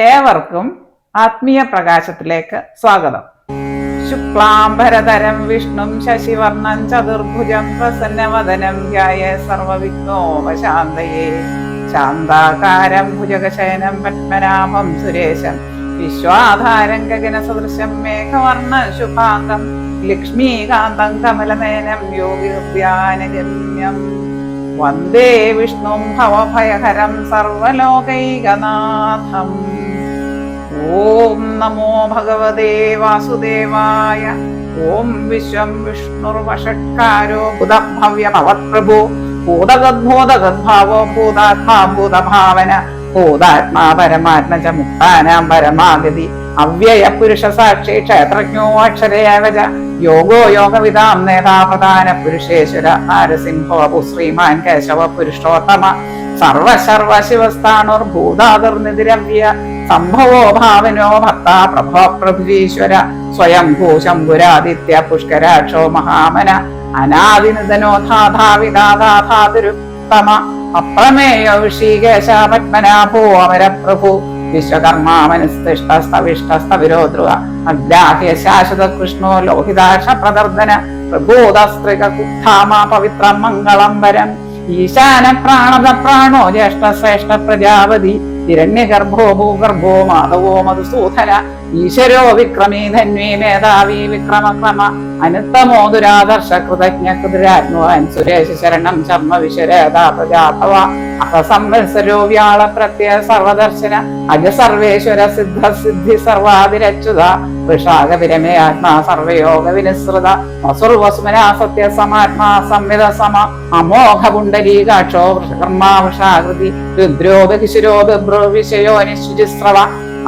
ഏവർക്കും ആത്മീയ പ്രകാശത്തിലേക്ക് സ്വാഗതം. ശുക്ലാംബരധരം വിഷ്ണും ശശിവർണം ചതുർഭുജം പ്രസന്നവദനം ധ്യായേ സർവവിഘ്നോപശാന്തയേ ശാന്താകാരം ഭുജഗശയനം പത്മനാഭം സുരേശം വിശ്വാധാരം ഗഗനസദൃശം മേഘവർണം ശുഭാംഗം ലക്ഷ്മീകാന്തം കമലനയനം യോഗിഹൃദ്യാനഗമ്യം വന്ദേ വിഷ്ണും ഭവഭയഹരം സർവലോകൈകനാഥം. ഓം നമോ ഭഗവതേ വാസുദേവായ. ഓം വിശ്വം വിഷ്ണുർവഷട്കാരോ ഭൂതഭവ്യഭവത്പ്രഭു ഭൂതഗദ്ഭൂതഗദ്ഭാവോ ഭൂതാത്മാ ഭൂതഭാവന ഭൂതാത്മാ പരമാത്മജ മുക്താനാം പരമാഗതി അവ്യയ പുരുഷ സാക്ഷി ക്ഷേത്രജ്ഞോ അക്ഷരേവച യോഗോ യോഗവിദാം നേതാ പ്രധാന പുരുഷേശ്വര നാരസിംഹോ ശ്രീമാൻ കേശവ പുരുഷോത്തമ സർവശർവ ശിവസ്ഥാണുർഭൂതാതിർനിതിരവ്യ സംഭവോ ഭാവനോ ഭക്താ പ്രഭോ പ്രഭുരീശ്വര സ്വയം ഭൂശംഭുരാദിത്യ പുഷ്കരാക്ഷോ മഹാമന അനാദിനദനോധാധാവിദാധാതിരുത്തമ അപ്രമേയ ഋഷികേശ പത്മനാഭോ അമരപ്രഭു വിശ്വകർമാമനുസ്തിഷ്ടസ്തവിഷ്ടസ്തവിരോ ധ്രുവ അഗ്രാഹ്യ ശാശ്വത കൃഷ്ണോ ലോഹിതാക്ഷ പ്രദർദന പ്രബോധസ്ത്രിക കുത്ഥാമ പവിത്രം മംഗളം വരം ഈശാന പ്രാണത പ്രാണോ ജ്യേഷ്ഠ ശ്രേഷ്ഠ പ്രജാപതി ഹിരണ്യഗർഭോ ഭൂഗർഭോ മാധവോ മധുസൂദന ഈശ്വരോ വിക്രമീ ധന്വീ മേധാവി വിക്രമക്രമ അനുത്തമോ ദുരാദർശ കൃതജ്ഞ കൃതരാത്മവാൻ സുരേശ ശരണം ചർമ്മ വിശ്വരേതാ പ്രജാഭവ അഹസംവത്സരോ വ്യാള പ്രത്യയ സർവദർശന അജ സർവേശ്വര സിദ്ധ സിദ്ധി സർവാതിരച്യുത വൃഷാക വിരമേ ആത്മാ സർവയോഗ വിനിസൃത വസുർവസുമനാ സത്യ സമാത്മാ സംവിധ സമ അമോഘ പുണ്ഡരീകാക്ഷോ വൃഷകർമാ വൃഷാകൃതി രുദ്രോ ബഹിശുരോ ബിഭ്രോ വിഷയോ നിശുചിസ്രവ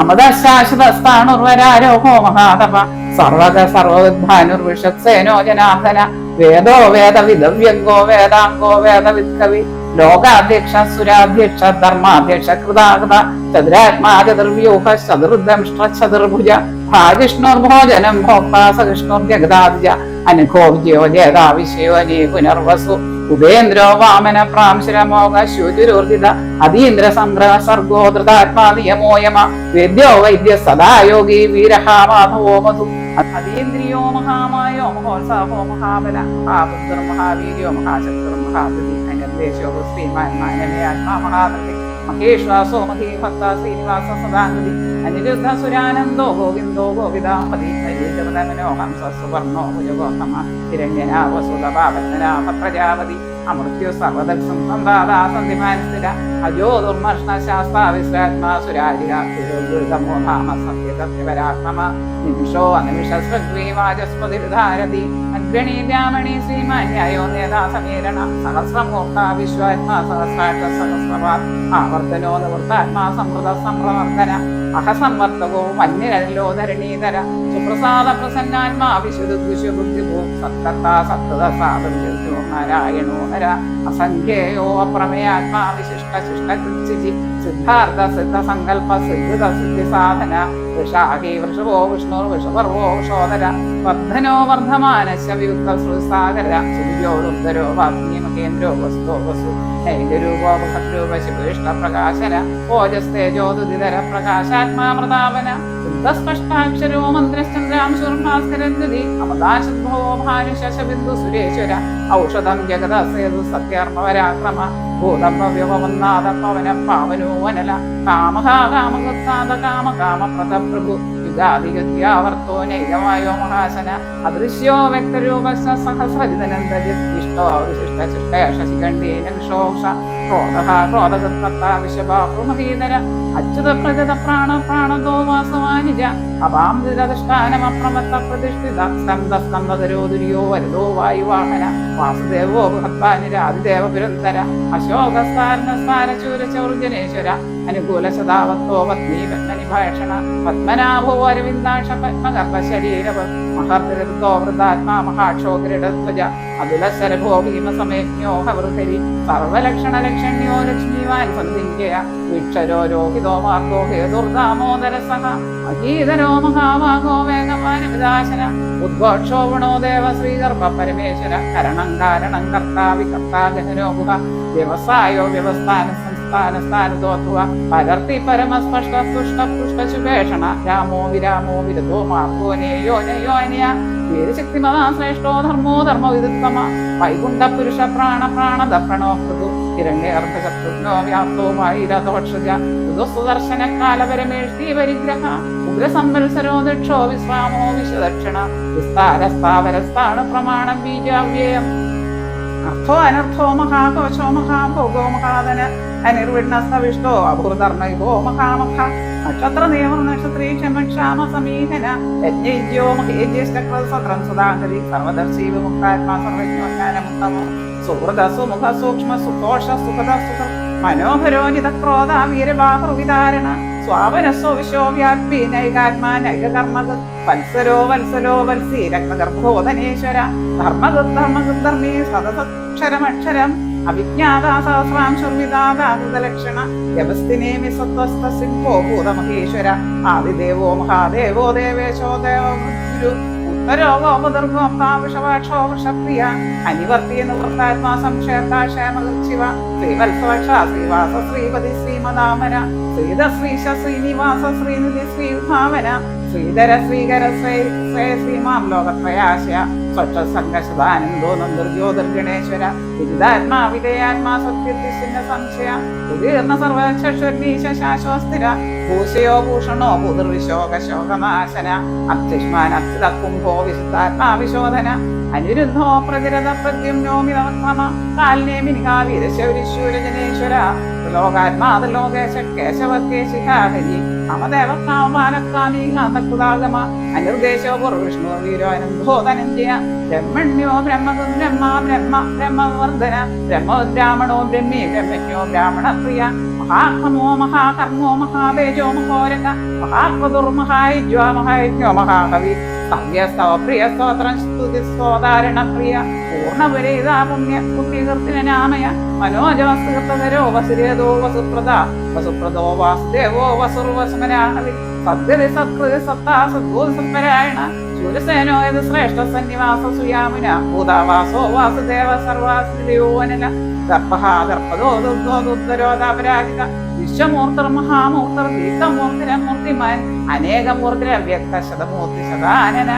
അമദശാശ്വതസ്ഥാണുർവരാരോഹോ മഹാതപ സർവക സർവവിദ്ഭാനുർവിഷത്സേനോ ജനാർദ്ദന വേദോ വേദവിദവ്യംഗോ വേദാംഗോ വേദവിത്കവി ലോകാധ്യക്ഷ സുരാധ്യക്ഷ ധർമാധ്യക്ഷ കൃതാകൃത ചതുരാത്മാ ചതുർവ്യൂഹ ചതുർദംഷ്ട്ര ചതുർഭുജ ഭാജിഷ്ണുർഭോജനം ഭോക്താ സഹിഷ്ണുർജഗദാദ്യ അനുഘോജ്യോ ജേതാ വിഷയോ അനേ പുനർവസു ഉപേന്ദ്രോ വാമന പ്രാംശുരമോഘ ശൂചുരോർജിത അതീന്ദ്ര സംഗ്രഹ സർഗോ ധൃതാത്മാ നിയമോയമ വേദ്യോ വൈദ്യ സദാ യോഗി വീരഹ മാധവോ മധു അതീന്ദ്രിയോ മഹാമായോ മഹോത്സാഹോ മഹാബല മഹാബുദ്ധർ മഹാവീര്യോ മഹാശക്തർ മഹാബലി അനർദേശോ ശ്രീമാൻ മാനവേ ആത്മാ മഹാബലി മഹേശ്വാസോ മഹീ ഭക്ത ശ്രീനിവാസ സദാംഗതി അനിരുദ്ധ സുരാനന്ദോ ഗോവിന്ദോ ഗോവിതാപതി ഹരിജമനോ ഹംസ സുവർണോ ഭുജഗോത്തമ ഹിരണ്യനാ വസുതപാപത്മനാ പ്രജാപതി അമൃത്യു സർവദക്ഷം സന്താദാ സന്ധിമാനസ്ഥിര അജോ ദുർമർഷ്ണ ശാസ്താ വിശ്രാത്മാ സുരാജിരാമോ ധാമ സത്യസത്യപരാക്രമ നിമിഷോ അനിമിഷ സൃഗ്വീവാചസ്മതിരുധാരതി അഗ്രണീ ബ്രാഹ്മണി ശ്രീമാന്യായോ നേതാ സമീരണ സഹസ്രമൂർത്ത വിശ്വാത്മാ സഹസ്രാക്ഷ സഹസ്രവാ ആവർത്തനോ നിവൃത്താത്മാ സമൃത സംപ്രവർത്തന അഹസംവർത്തകോ വന്യരല്ലോ ധരണീധര സുപ്രസാദ പ്രസന്നാത്മാ വിശുദ്ധുശുബുദ്ധിഭൂ സത്തത്താ സത്തത സാധു നാരായണോ നര അസംഖ്യേയോ അപ്രമേയാത്മാ വിശിഷ്ട ശിഷ്ടകൃച്ഛി സിദ്ധാർത്ഥ സിദ്ധ സങ്കല്പ സിദ്ധിത സിദ്ധി സാധന വൃഷാഹി വൃഷഭോ വിഷ്ണു വൃഷപർവോ വൃഷോദര വർദ്ധനോ വർദ്ധമാനശ വിയുക്ത ശ്രുസാഗര സുര്യോ രുദ്രോ വാഗ്നി മഹേന്ദ്രോ വസ്തോ വസു നൈരൂപോ ഭദ്രൂപ ശിവേഷ്ട പ്രകാശന ഓജസ്തേജോദുദിതര പ്രകാശാത്മാ പ്രതാപന സ്പഷ്ടാക്ഷരോ മന്ത്രശ്ചന്ദ്രാംശുർഭാസ്കരഗതി അമദാശുദ്ഭവോ ഭാനുശശബിന്ദു സുരേശ്വര ഔഷധം ജഗദസേതു സത്യാർമ്മപരാക്രമ ഭൂതം ഭവ്യവന്നാദ പവന പാവനോ വനല കാമഹ കാമകുത്താദ കാമ കാമപ്രദ പ്രഭു യുഗാധിഗത്യാവർത്തോ നൈകമായോ മഹാശന അദൃശ്യോ വ്യക്തരൂപ സഹസ്രജിതനന്ദജിഷ്ടോ വിശിഷ്ട ശിഷ്ടേഷശിഖണ്ഡീന വിഷോക്ഷ ക്രോധഃ ക്രോധകർത്താ വിശഭാഹൃമഹീധര അച്യുത പ്രജത പ്രാണ പ്രാണതോ വാസവാനിജ അപാംധിഷ്ഠാനമപ്രമത്ത പ്രതിഷ്ഠിത സ്കന്ധ സ്കന്ധതരോ ദുര്യോ വരദോ വായുവാഹന വാസുദേവോ ബൃഹദ്വാനിരാതിദേവ പുരന്തര അശോകസ്ഥാനസ്ഥാനശൂരചൗർജനേശ്വര അനുകൂല സദാവത്തോ പത്നി പത്മനിഭാഷണ പത്മനാഭോ അരവിന്ദാക്ഷ പത്മഗർഭ ശരീരവ മഹർത്തോ വൃതാത്മാ മഹാക്ഷോഗ്രഡധ്വജ അതുലശരഭോ ഭീമസമേജ്ഞോ ഹവൃഹരി സർവലക്ഷണ ലക്ഷണ്യോ ലക്ഷ്മീവാൻ സന്ധിഞ്ജയ വീക്ഷരോ രോഹിതോ മാർഗോ ഹേതുർദാമോദര സഹ അജീതരോ മഹാവാഗോ വേഗവാനുവിദാശന ഉദ്ഘോക്ഷോവണോ ദേവ ശ്രീഗർഭ പരമേശ്വര കരണം കാരണം കർത്താ വികർത്താ ഗഹനോ ഗുഹ വ്യവസായോ വ്യവസ്ഥാന സ്ഥാനത്തോത്തുക പലർത്തി പരമസ്പഷ്ട പുഷ്ട പുഷ്ടശുഭേഷണ രാമോ വിരാമോ വിരതോ മാർഗോ നേയോ നയോനയ വീരശക്തിമതാ ശ്രേഷ്ഠോ ധർമ്മോ ധർമ്മവിദുത്തമ വൈകുണ്ഠ പുരുഷ പ്രാണ പ്രാണദ പ്രണോഹൃതു ഹിരണ്യർഭശത്രുഘ്നോ വ്യാപ്തവുമായി രഥോക്ഷജ സുദർശന കാലപരമേഷ്ടി പരിഗ്രഹ ഉഗ്രസംവത്സരോ ദക്ഷോ വിശ്രാമോ വിശദക്ഷണ വിസ്താരസ്ഥാവരസ്ഥാണ് പ്രമാണം ബീജാവ്യയം അർത്ഥോ അനർത്ഥോ മഹാകോശോ മഹാഭോഗോ മഹാദന അനിർവിഘ്നസ്തവിഷ്ടോ അഭൂധർമ്മയുഗോ മഹാമഖ നക്ഷത്ര നിയമം നക്ഷത്രീ ക്ഷമക്ഷാമ സമീഹന യജ്ഞോ മഹേജ്യേഷ്ഠക്രസത്രം സുധാകരി സർവദർശി വിമുക്താത്മാ സർവജ്ഞാനമുത്തമോ സുഹൃത സുമുഖ സൂക്ഷ്മ സുഘോഷ സുഖദ സുഖ മനോഹരോജിത ക്രോധ വീരബാഹുവിധാരണ സ്വാവനസ്വ വിശോ വ്യാപ്തി നൈകാത്മാ നൈകകർമ്മക വത്സരോ വത്സലോ വത്സി രക്തഗർഭോധനേശ്വര ധർമ്മഗുദ്ധർമ്മഗുദ്ധർമ്മീ സതതക്ഷരമക്ഷരം അവിജ്ഞാത സഹസ്രാംശുർവിദാദാദലക്ഷണ വ്യവസ്ഥിനേമി സത്വസ്ഥ സിംഹോ ഭൂതമഹേശ്വര ആദിദേവോ മഹാദേവോ ദേവേശോ ദേവഗുരു ഉത്തരോഗോപദുർഗോപാവിഷവാക്ഷോ വൃഷപ്രിയ അനിവർത്തിയ നിവൃത്താത്മാ സംക്ഷേമശിവ ശ്രീവത്സവക്ഷ ശ്രീവാസ ശ്രീപതി ശ്രീമദാമന ശ്രീധ ശ്രീശ ശ്രീനിവാസ ശ്രീനിധി ശ്രീഭാവന ശ്രീധര ശ്രീകര ശ്രീമാം ലോകത്രയാശയ സ്വച്ഛ സംഘർഷദാനന്ദോ നന്ദുർജ്യോതിർഗണേശ്വര വിദിതാത്മാ വിധേയാത്മാ സത്യത്തിശിന്ന സംശയ ഉദീർണ സർവശശ്വരീശ ശാശ്വസ്ഥിര ഭൂഷയോ ഭൂഷണോ ഭൂതിർവിശോകശോകനാശന അത്യുഷ്മാൻ അത്യുത കുംഭോ വിശുദ്ധാത്മാ വിശോധന അനിരുദ്ധോ പ്രതിരഥ പ്രദ്യുമ്നോമിതമ കാൽനേമിനികാവീരശൗരിശൂരജനേശ്വര ലോകാത്മാതലോകേശ കേശവക്കേശിഹാഹരി അമദേവ കാമാനക്കാമീകാതകൃതാഗമ അനിർദേശോ പുർവിഷ്ണു വീരോനന്ദോ ധനഞ്ജയ ബ്രഹ്മണ്യോ ബ്രഹ്മവർദ്ധന ബ്രഹ്മോദ്രാമണോ ബ്രഹ്മി ബ്രഹ്മജ്ഞോ ബ്രാഹ്മണപ്രിയ മഹാക്രമോ മഹാകർമ്മോ മഹാബേജോ മഹോരക മഹാക്രതുർമഹായജ്വാ മഹായജ്ഞോ മഹാകവി സവ്യസ്തവ പ്രിയ സ്തോത്രം സ്തുതി സ്തോതാരണ പ്രിയ പൂർണ്ണപുരേതാ പുണ്യകീർത്തിനാമയ മനോജവസ്കൃതരോ വസുരേതോ വസുപ്രദോ വാസുദേവോ വസുർവസുമനാഹവി സദ്ഗതി സത്കൃതി സത്താ സദ്ഭൂതസത്പരായണ ശൂരസേനോ യത് ശ്രേഷ്ഠ സന്നിവാസ സുയാമുന ഭൂതാവാസോ വാസുദേവ സർവാസുദേവോനല ദർപ്പഹാദർപ്പദോ ദുർഗോദുദ്ധരോധാപരാജിത വിശ്വമൂർത്തർ മഹാമൂർത്തർ ദീപ്തമൂർത്തിരമൂർത്തിമാൻ അനേകമൂർത്തിര വ്യക്ത ശതമൂർത്തി ശതാനന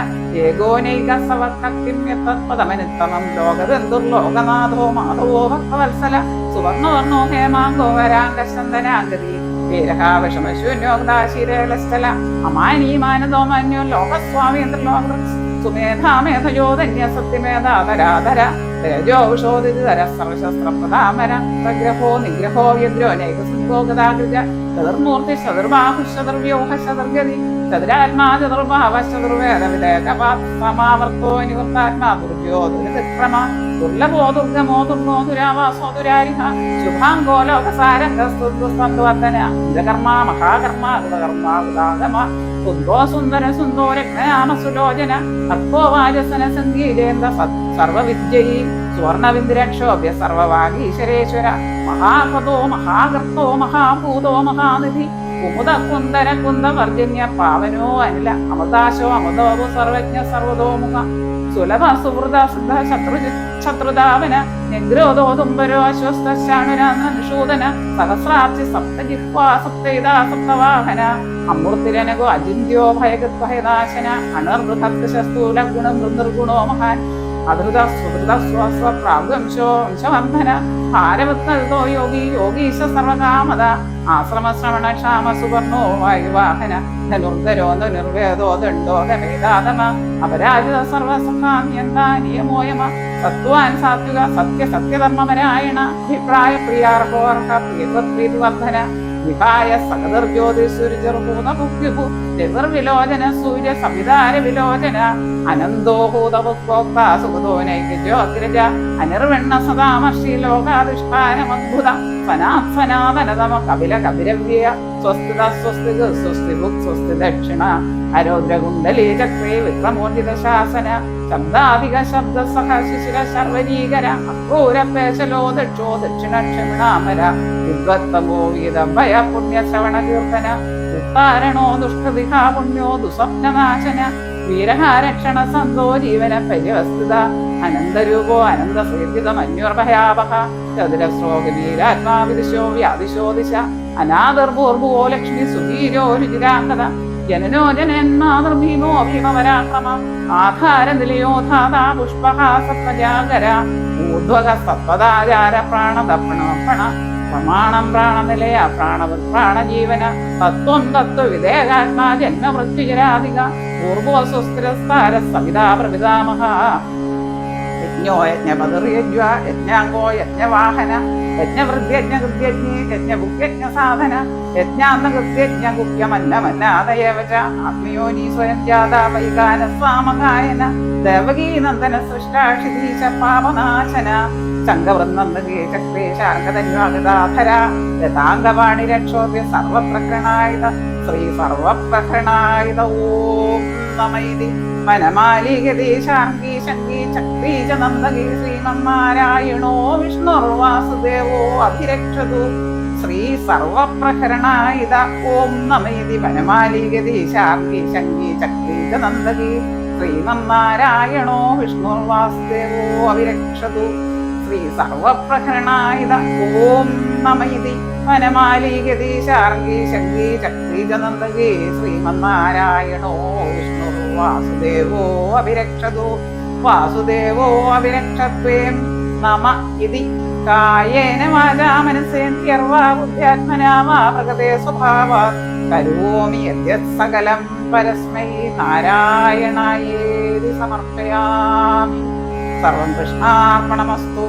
ഏകോനൈക സവക്തിമ്യത്തത്പദമനുത്തമം ലോകബന്ധുർലോകനാഥോ മാധവോ ഭക്തവത്സല സുവർണവർണോ ഹേമാങ്കോ വരാങ്കശന്ദനാഗതി വീരഹാവിഷമശൂന്യോഗ്ദാശിരേലസ്ഥല അമാനീമാനദോ മന്യോ ലോകസ്വാമീന്ദ്രലോക സുമേധാമേധയോധന്യ സത്യമേധാധരാധര തേജോഷോദിതര സർവശസ്ത്രപ്രതാമര പ്രഗ്രഹോ നിഗ്രഹോ വ്യഗ്രോ നൈകസുഗോഗതാകൃത ചതുർമൂർത്തി ചതുർബാഹു ചതുർവ്യൂഹ ചതുർഗതി ചതുരാത്മാ ചതുർഭാവ ചതുർവേദവിദേകമാവർത്തോ നിവൃത്താത്മാ ദുർജ്യോ ദുരിതക്രമ ദുർലഭോ ദുർഗമോ ദുർഗോ ദുരാവാസോ ദുരാരിഹ ശുഭാംഗോ ലോകസാരംഗസ്തുവർദ്ധന ഇന്ദ്രകർമ്മ മഹാകർമ്മ ഗുണകർമ്മ ഗുദാഗമ സുന്ദോ സുന്ദര സുന്ദോരജ്ഞാമ സുലോചന അർക്കോ വാജസന സംഗീതേന്ദ്ര സർവവിദ്യയീ സുവർണവിന്ദുരക്ഷോഭ്യ സർവവാഗീശ്വരേശ്വര മഹാപദോ മഹാകർത്തോ മഹാഭൂതോ മഹാനിധി കുമുദ കുന്ദര കുന്ദവർജന്യ പാവനോ അനില അമൃതാശോ അമൃതോ സർവജ്ഞ സർവതോമുഖ സുലഭ സുഹൃത സിദ്ധ ശത്രുധാവന നിഗ്രോധോ തുംബരോ അശ്വസ്തൂതന സഹസ്രാർച്ചി സപ്തജിഹ്വാ സപ്തൈതാ സപ്തവാഹന അമൂർത്തിരനകോ അജിന്ത്യോ ഭയഗത്ഭയനാശന അണർബൃഹത്ശസ്തൂല ഗുണം നിർഗുണോ മഹാൻ അധൃത സുഹൃത സ്വസ്വ പ്രാഗംശോ വംശവർദ്ധന ഭാരവത്തോ യോഗി യോഗീശ സർവകാമത ആശ്രമശ്രവണ ക്ഷാമ സുവർണോ വായുവാഹന ധനുർധരോ നിർവേദോ ദണ്ഡോ ഗമേദാതമ അപരാജിത സർവസഹാമ്യന്താ നിയമോയമ സത്വാൻ സാത്വിക സത്യധർമ്മപരായണ അഭിപ്രായ പ്രിയാർഹോർഹ പ്രിയത്വപ്രീതിവർദ്ധന വിഹായ സകദർജ്യോതിസൂര്യർഭൂതഭുഗ്യുഭു രവിർവിലോചന സൂര്യ സംവിധാന വിലോചന അനന്തോഭൂതഭുക്തോക്ത സുഗതോ നൈകജ്യോഗ്രജ അനിർവെണ്ണ സദാമർഷി ലോകാധിഷ്ഠാനമദ്ഭുത സനാതനതമ കപില കപിരവ്യ സ്വസ്തിത സ്വസ്തിക സ്വസ്തിഭുക് സ്വസ്തി ദക്ഷിണ അരോദ്രകുണ്ടലീ ചക്രേ വിക്രമോർജിത ശാസന ശബ്ദാധിക ശബ്ദ സഹ ശിശിര ശർവരീകര അക്രൂരപേശലോ ദക്ഷോ ദക്ഷിണ ക്ഷമിണാമര വിദ്വത്തമോ വീതഭയ പുണ്യ ശ്രവണ കീർത്തന ഉത്താരണോ ദുഷ്ടദിഹാ പുണ്യോ ദുസ്വപ്നനാശന വീരഹാരക്ഷണ സന്തോ ജീവന പര്യവസ്തുത അനന്തരൂപോ അനന്ത സേവിതമന്യുർഭയാവഹ ചതുരശ്ലോകവീരാത്മാവിദിശോ വ്യാദിശോ ദിശ അനാദർഭൂർഭുവോ ലക്ഷ്മി സുധീരോ രുചിരാംഗത ജനനോ ജനന്മാതൃഭീമോ ഭീമപരാക്രമ ആധാര നിലയോ ധാതാ പുഷ്പഹാസപ്രജാകര ഊർധ്വക സത്പദാചാര പ്രാണതപ്പണപ്പണ പ്രമാണം പ്രാണനിലയ പ്രാണജീവന തത്വം തത്വവിദേഹാത്മാ ജന്മമൃത്യുജരാധിക പൂർവസ്വസ്ഥിരസ്ഥാര സവിതാ പ്രപിതാമഹ യജ്ഞോ യജ്ഞപതിർയജ്വ യജ്ഞാംഗോ യജ്ഞവാഹന യജ്ഞവൃദ്യജ്ഞകൃത്യജ്ഞി യജ്ഞഭുക്യജ്ഞ സാധന യജ്ഞാന്തകൃത്യജ്ഞകുക്യമന്നമന്നാദയവ ച ആത്മയോനി സ്വയം ജാതാ വൈകാന സ്വാമകായന ദേവകീനന്ദന സൃഷ്ടാക്ഷിതീശ പാപനാശന ശങ്കവൃന്ദേ ചക്രേ ശാർഗതന്വാഗതാധര രഥാംഗവാണി രക്ഷോഭ്യ സർവപ്രകൃണായുധ ശ്രീ സർവപ്രകൃണായുധ ഓം നമൈതി വനമാലികതേ ശാർഗീ ശങ്കീ ചക്രീ ച നന്ദകീ ശ്രീമന്നാരായണോ വിഷ്ണുർവാസുദേവോ അഭിരക്ഷതു ശ്രീ സർവപ്രകരണായുധ ഓം നമൈതി വനമാലികതേ ശാർഗീ ശങ്കീ ചക്രീ ച നന്ദകീ ശ്രീമന്നാരായണോ വിഷ്ണുർവാസുദേവോ അഭിരക്ഷതു ശ്രീ സർവപ്രകരണായുധ ഓം നമൈതി വനമാലികതേ ശാർഗീ ശങ്കീ ചക്രീ ച നന്ദകീ ശ്രീമന്നാരായണോ വിഷ്ണുർവാസുദേവോ അഭിരക്ഷതു വാസുദേവോ അഭിരക്ഷത്വേ നമ ഇതി കായേന വാചാ മനസേന്ദ്രിയർവാ ബുദ്ധ്യാത്മനാ വാ പ്രകൃതേ സ്വഭാവാത് കരോമി യദ്യത് സകലം പരസ്മൈ നാരായണായേതി സമർപ്പയാമി. സർവം കൃഷ്ണാർപ്പണമസ്തു.